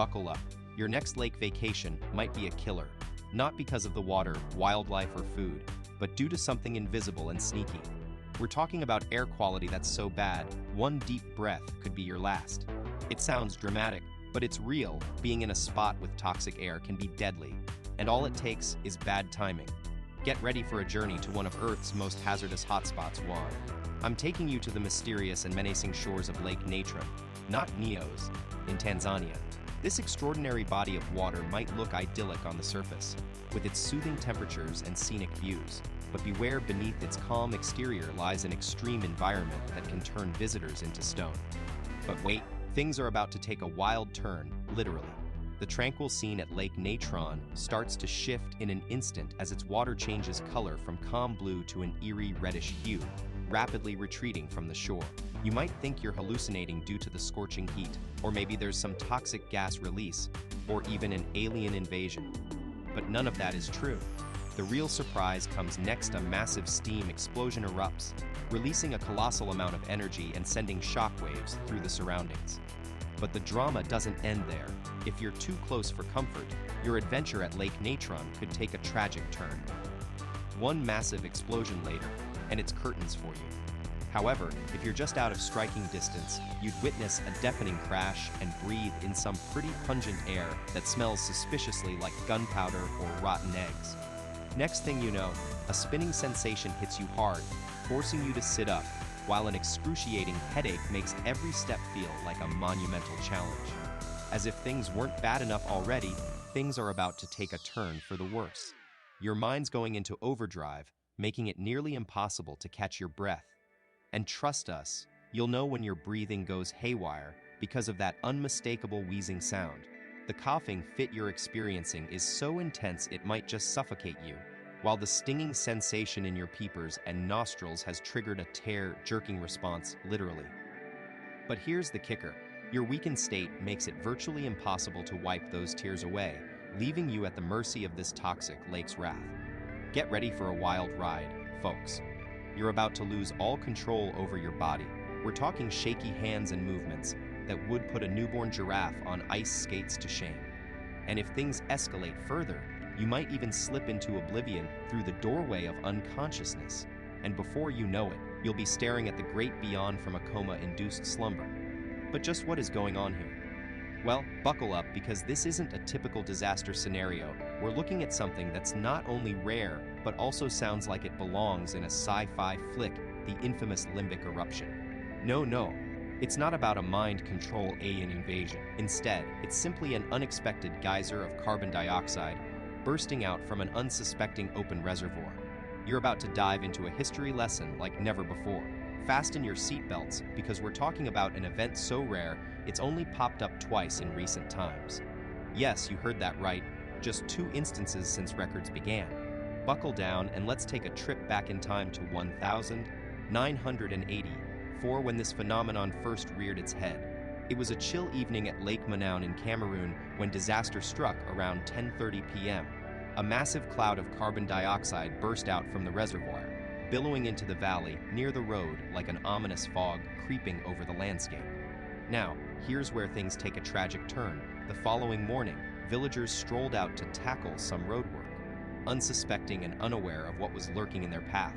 buckle up. Your next lake vacation might be a killer, not because of the water, wildlife, or food, but due to something invisible and sneaky. We're talking about air quality that's so bad, one deep breath could be your last. It sounds dramatic, but it's real. Being in a spot with toxic air can be deadly, and all it takes is bad timing. Get ready for a journey to one of Earth's most hazardous hotspots. I'm taking you to the mysterious and menacing shores of Lake Natron, not Neos, in Tanzania. This extraordinary body of water might look idyllic on the surface, with its soothing temperatures and scenic views, but beware, beneath its calm exterior lies an extreme environment that can turn visitors into stone. But wait, things are about to take a wild turn, literally. The tranquil scene at Lake Natron starts to shift in an instant as its water changes color from calm blue to an eerie reddish hue, rapidly retreating from the shore. You might think you're hallucinating due to the scorching heat, or maybe there's some toxic gas release, or even an alien invasion. But none of that is true. The real surprise comes next. A massive steam explosion erupts, releasing a colossal amount of energy and sending shockwaves through the surroundings. But the drama doesn't end there. If you're too close for comfort, your adventure at Lake Natron could take a tragic turn. One massive explosion later, and it's curtains for you. However, if you're just out of striking distance, you'd witness a deafening crash and breathe in some pretty pungent air that smells suspiciously like gunpowder or rotten eggs. Next thing you know, a spinning sensation hits you hard, forcing you to sit up, while an excruciating headache makes every step feel like a monumental challenge. As if things weren't bad enough already, things are about to take a turn for the worse. Your mind's going into overdrive, making it nearly impossible to catch your breath. And trust us, you'll know when your breathing goes haywire because of that unmistakable wheezing sound. The coughing fit you're experiencing is so intense it might just suffocate you, while the stinging sensation in your peepers and nostrils has triggered a tear-jerking response, literally. But here's the kicker. Your weakened state makes it virtually impossible to wipe those tears away, leaving you at the mercy of this toxic lake's wrath. Get ready for a wild ride, folks. You're about to lose all control over your body. We're talking shaky hands and movements that would put a newborn giraffe on ice skates to shame. And if things escalate further, you might even slip into oblivion through the doorway of unconsciousness. And before you know it, you'll be staring at the great beyond from a coma-induced slumber. But just what is going on here? Well, buckle up, because this isn't a typical disaster scenario. We're looking at something that's not only rare, but also sounds like it belongs in a sci-fi flick, the infamous limbic eruption. No, it's not about a mind control alien invasion. Instead, it's simply an unexpected geyser of carbon dioxide bursting out from an unsuspecting open reservoir. You're about to dive into a history lesson like never before. Fasten your seatbelts, because we're talking about an event so rare it's only popped up twice in recent times. Yes, you heard that right, just 2 instances since records began. Buckle down and let's take a trip back in time to 1984, when this phenomenon first reared its head. It was a chill evening at Lake Manaun in Cameroon when disaster struck around 10:30 p.m. A massive cloud of carbon dioxide burst out from the reservoir, billowing into the valley near the road like an ominous fog creeping over the landscape. Now, here's where things take a tragic turn. The following morning, villagers strolled out to tackle some road work, unsuspecting and unaware of what was lurking in their path: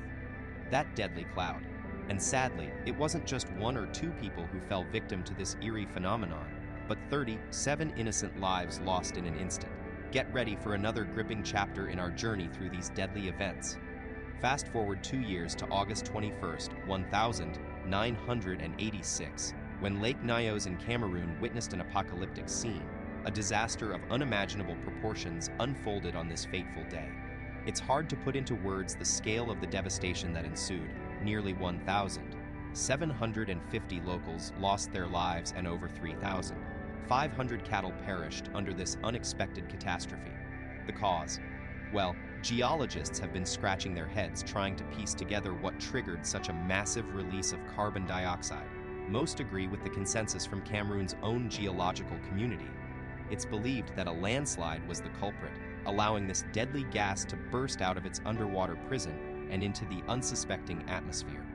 that deadly cloud. And sadly, it wasn't just 1 or 2 people who fell victim to this eerie phenomenon, but 37 innocent lives lost in an instant. Get ready for another gripping chapter in our journey through these deadly events. Fast forward 2 years to August 21st, 1986, when Lake Nyos in Cameroon witnessed an apocalyptic scene. A disaster of unimaginable proportions unfolded on this fateful day. It's hard to put into words the scale of the devastation that ensued. Nearly 1,750 locals lost their lives and over 3,500 cattle perished under this unexpected catastrophe. The cause? Well, geologists have been scratching their heads trying to piece together what triggered such a massive release of carbon dioxide. Most agree with the consensus from Cameroon's own geological community. It's believed that a landslide was the culprit, allowing this deadly gas to burst out of its underwater prison and into the unsuspecting atmosphere.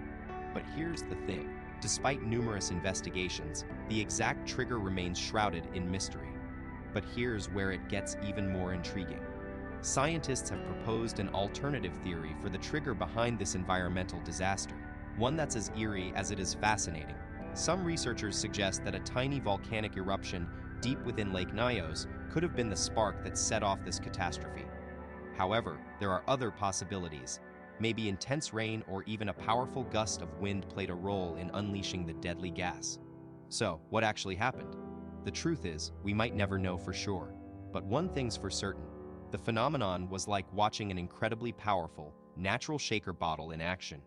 But here's the thing. Despite numerous investigations, the exact trigger remains shrouded in mystery. But here's where it gets even more intriguing. Scientists have proposed an alternative theory for the trigger behind this environmental disaster, one that's as eerie as it is fascinating. Some researchers suggest that a tiny volcanic eruption deep within Lake Nyos could have been the spark that set off this catastrophe. However, there are other possibilities. Maybe intense rain or even a powerful gust of wind played a role in unleashing the deadly gas. So, what actually happened? The truth is, we might never know for sure. But one thing's for certain. The phenomenon was like watching an incredibly powerful, natural shaker bottle in action.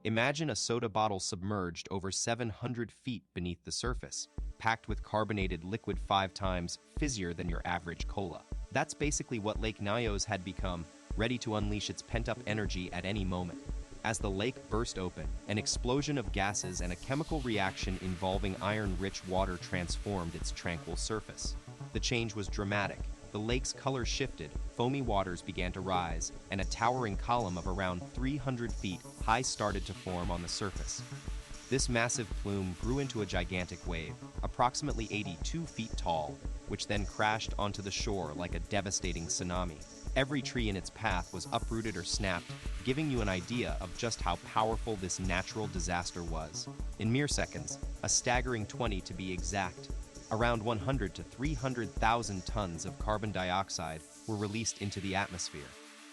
Imagine a soda bottle submerged over 700 feet beneath the surface, packed with carbonated liquid 5 times fizzier than your average cola. That's basically what Lake Nyos had become, ready to unleash its pent-up energy at any moment. As the lake burst open, an explosion of gases and a chemical reaction involving iron-rich water transformed its tranquil surface. The change was dramatic. The lake's color shifted, foamy waters began to rise, and a towering column of around 300 feet high started to form on the surface. This massive plume grew into a gigantic wave, approximately 82 feet tall, which then crashed onto the shore like a devastating tsunami. Every tree in its path was uprooted or snapped, giving you an idea of just how powerful this natural disaster was. In mere seconds, a staggering 20 to be exact, around 100 to 300,000 tons of carbon dioxide were released into the atmosphere.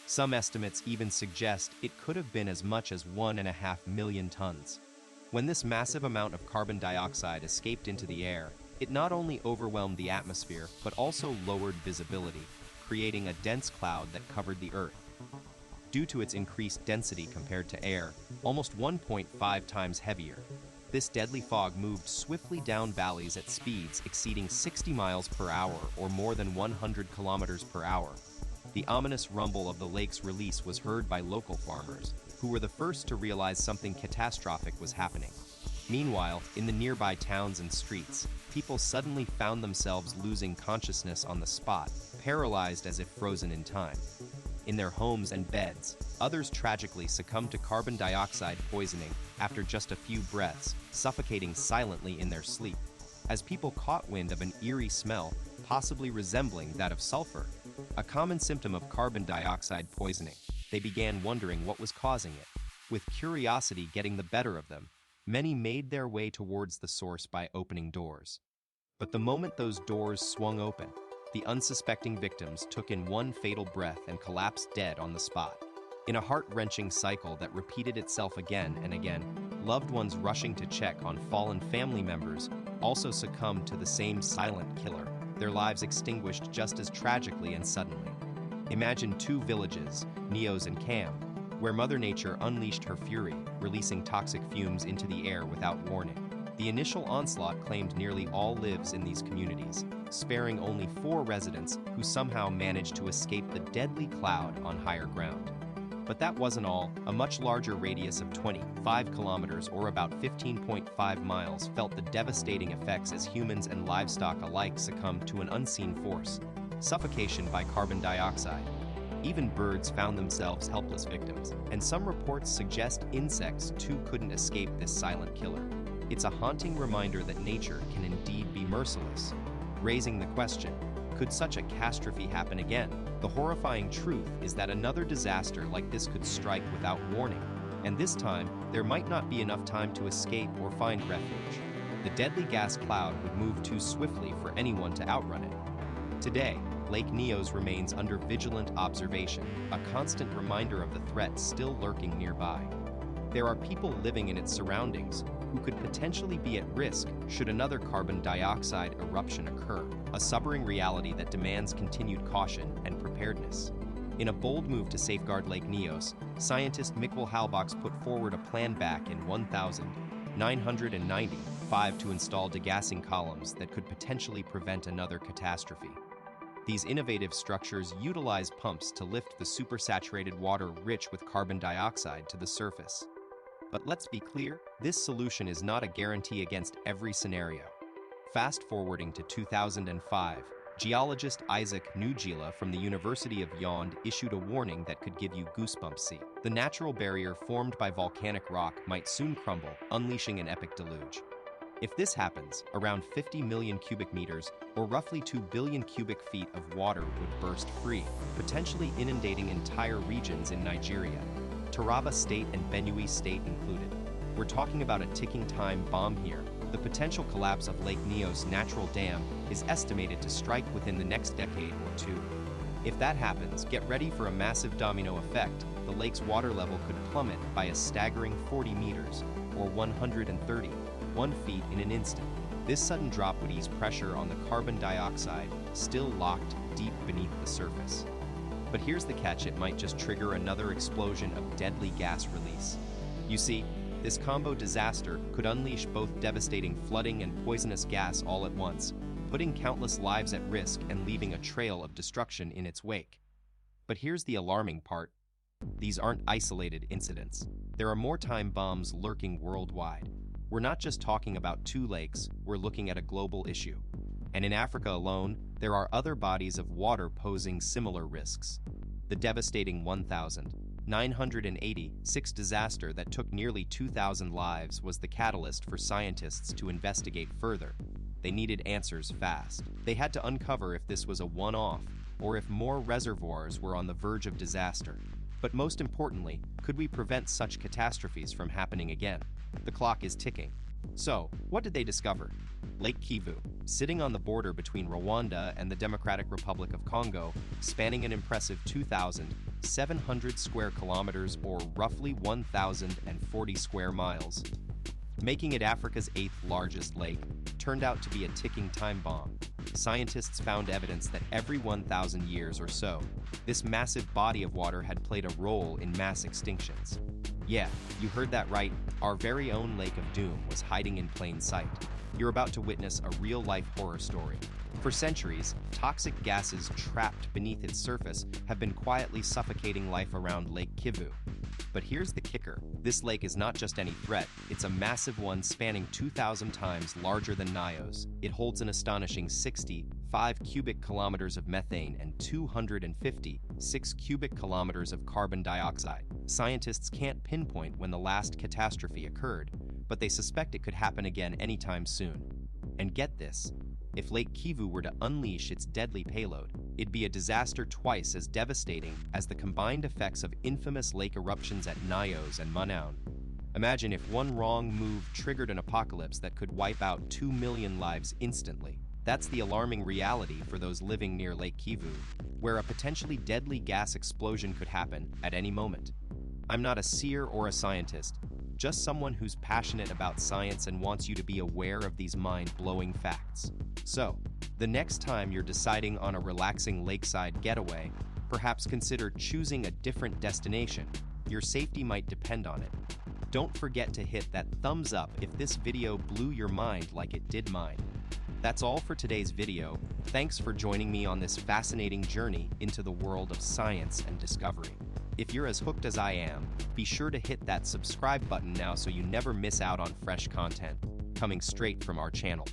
Some estimates even suggest it could have been as much as 1.5 million tons. When this massive amount of carbon dioxide escaped into the air, it not only overwhelmed the atmosphere, but also lowered visibility, creating a dense cloud that covered the Earth. Due to its increased density compared to air, almost 1.5 times heavier, this deadly fog moved swiftly down valleys at speeds exceeding 60 miles per hour or more than 100 kilometers per hour. The ominous rumble of the lake's release was heard by local farmers, who were the first to realize something catastrophic was happening. Meanwhile, in the nearby towns and streets, people suddenly found themselves losing consciousness on the spot, paralyzed as if frozen in time. In their homes and beds, others tragically succumbed to carbon dioxide poisoning after just a few breaths, suffocating silently in their sleep. As people caught wind of an eerie smell, possibly resembling that of sulfur, a common symptom of carbon dioxide poisoning, they began wondering what was causing it. With curiosity getting the better of them, many made their way towards the source by opening doors. But the moment those doors swung open, the unsuspecting victims took in one fatal breath and collapsed dead on the spot. In a heart-wrenching cycle that repeated itself again and again, loved ones rushing to check on fallen family members also succumbed to the same silent killer, their lives extinguished just as tragically and suddenly. Imagine two villages, Nyos and Cam, where Mother Nature unleashed her fury, releasing toxic fumes into the air without warning. The initial onslaught claimed nearly all lives in these communities, sparing only 4 residents who somehow managed to escape the deadly cloud on higher ground. But that wasn't all. A much larger radius of 25 kilometers or about 15.5 miles felt the devastating effects as humans and livestock alike succumbed to an unseen force: suffocation by carbon dioxide. Even birds found themselves helpless victims, and some reports suggest insects too couldn't escape this silent killer. It's a haunting reminder that nature can indeed be merciless, raising the question, could such a catastrophe happen again? The horrifying truth is that another disaster like this could strike without warning, and this time, there might not be enough time to escape or find refuge. The deadly gas cloud would move too swiftly for anyone to outrun it. Today, Lake Nyos remains under vigilant observation, a constant reminder of the threat still lurking nearby. There are people living in its surroundings who could potentially be at risk should another carbon dioxide eruption occur, a sobering reality that demands continued caution and preparedness. In a bold move to safeguard Lake Nyos, scientist Mikkel Halbachs put forward a plan back in 1995 to install degassing columns that could potentially prevent another catastrophe. These innovative structures utilize pumps to lift the supersaturated water rich with carbon dioxide to the surface. But let's be clear, this solution is not a guarantee against every scenario. Fast forwarding to 2005, geologist Isaac Nugila from the University of Yond issued a warning that could give you goosebumps. See, the natural barrier formed by volcanic rock might soon crumble, unleashing an epic deluge. If this happens, around 50 million cubic meters, or roughly 2 billion cubic feet of water would burst free, potentially inundating entire regions in Nigeria, Taraba State and Benue State included. We're talking about a ticking time bomb here. The potential collapse of Lake Neo's natural dam is estimated to strike within the next decade or two. If that happens, get ready for a massive domino effect. The lake's water level could plummet by a staggering 40 meters, or 131 feet in an instant. This sudden drop would ease pressure on the carbon dioxide, still locked deep beneath the surface. But here's the catch: it might just trigger another explosion of deadly gas release. You see, this combo disaster could unleash both devastating flooding and poisonous gas all at once, putting countless lives at risk and leaving a trail of destruction in its wake. But here's the alarming part. These aren't isolated incidents. There are more time bombs lurking worldwide. We're not just talking about two lakes, we're looking at a global issue. And in Africa alone, there are other bodies of water posing similar risks. The devastating 1986 disaster that took nearly 2,000 lives was the catalyst for scientists to investigate further. They needed answers fast. They had to uncover if this was a one-off, or if more reservoirs were on the verge of disaster. But most importantly, could we prevent such catastrophes from happening again? The clock is ticking. So, what did they discover? Lake Kivu, sitting on the border between Rwanda and the Democratic Republic of Congo, spanning an impressive 2,700 square kilometers or roughly 1,040 square miles, making it Africa's 8th largest lake, turned out to be a ticking time bomb. Scientists found evidence that every 1,000 years or so, this massive body of water had played a role in mass extinctions. Yeah, you heard that right. Our very own Lake of Doom was hiding in plain sight. You're about to witness a real-life horror story. For centuries, toxic gases trapped beneath its surface have been quietly suffocating life around Lake Kivu. But here's the kicker. This lake is not just any threat, it's a massive one spanning 2,000 times larger than Nios. It holds an astonishing 65 cubic kilometers of methane and 256 cubic kilometers of carbon dioxide. Scientists can't pinpoint when the last catastrophe occurred, but they suspect it could happen again anytime soon. And get this, if Lake Kivu were to unleash its deadly payload, it'd be a disaster twice as devastating as the combined effects of infamous lake eruptions at Nios and Manaun. Imagine if one wrong move triggered an apocalypse that could wipe out 2 million lives instantly. That's the alarming reality for those living near Lake Kivu, where a potentially deadly gas explosion could happen at any moment. I'm not a seer or a scientist, just someone who's passionate about science and wants you to be aware of these mind-blowing facts. So, the next time you're deciding on a relaxing lakeside getaway, perhaps consider choosing a different destination. Your safety might depend on it. Don't forget to hit that thumbs up if this video blew your mind like it did mine. That's all for today's video. Thanks for joining me on this fascinating journey into the world of science and discovery. If you're as hooked as I am, be sure to hit that subscribe button now so you never miss out on fresh content coming straight from our channel.